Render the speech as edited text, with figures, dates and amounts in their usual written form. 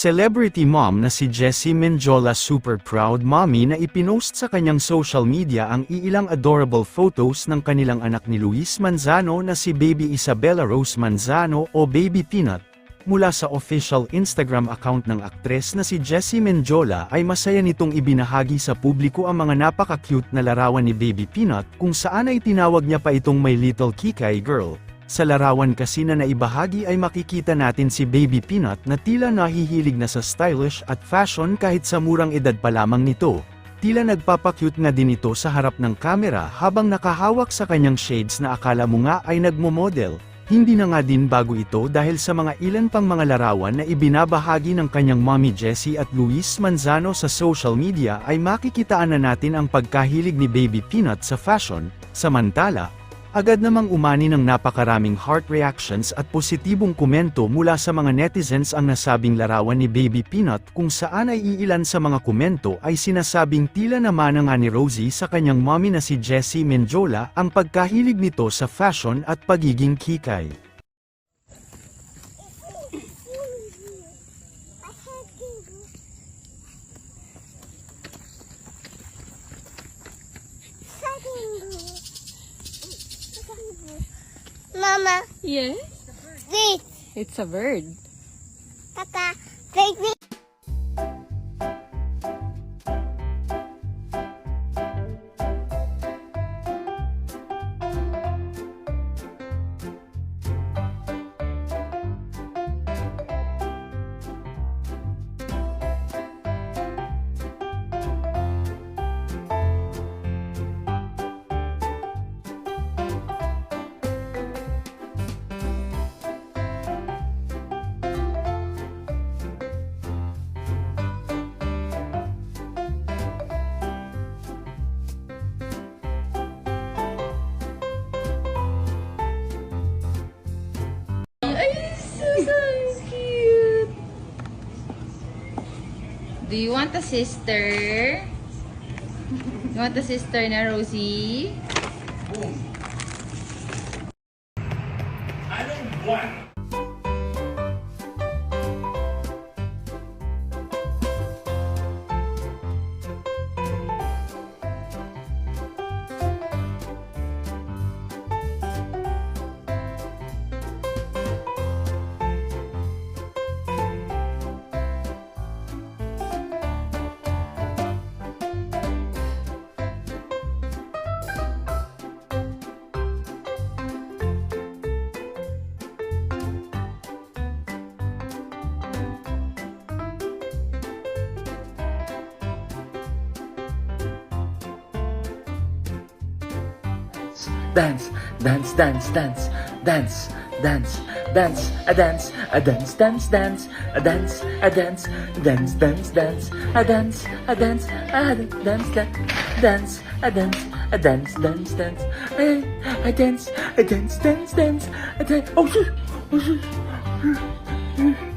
Celebrity mom na si Jessie Menjola super proud mommy na ipinost sa kanyang social media ang iilang adorable photos ng kanilang anak ni Luis Manzano na si Baby Isabella Rose Manzano o Baby Peanut. Mula sa official Instagram account ng aktres na si Jessie Menjola ay masaya nitong ibinahagi sa publiko ang mga napaka-cute na larawan ni Baby Peanut kung saan ay tinawag niya pa itong my little kikay girl. Sa larawan kasi na naibahagi ay makikita natin si Baby Peanut na tila nahihilig na sa stylish at fashion kahit sa murang edad pa lamang nito. Tila nagpapakyut na din ito sa harap ng kamera habang nakahawak sa kanyang shades na akala mo nga ay nagmo-model. Hindi na nga din bago ito dahil sa mga ilan pang mga larawan na ibinabahagi ng kanyang mommy Jessie at Luis Manzano sa social media ay makikitaan na natin ang pagkahilig ni Baby Peanut sa fashion. Samantala, agad namang umani ng napakaraming heart reactions at positibong komento mula sa mga netizens ang nasabing larawan ni Baby Peanut kung saan ay iilan sa mga komento ay sinasabing tila naman nga ni Rosie sa kanyang mommy na si Jessie Menjola ang pagkahilig nito sa fashion at pagiging kikay. Mama, Yes, this, it's a bird. Papa, baby. Cute. Do you want a sister? You want a sister na Rosie? Anong buwan? Dance, dance, dance, dance, dance, dance, dance, a dance, a dance, dance, dance, a dance, a dance, dance, dance, dance, a dance, a dance, a dance, dance, a dance, a dance, dance, dance, a dance, a dance, dance, dance, a dance. Oh, shit! Oh, shit!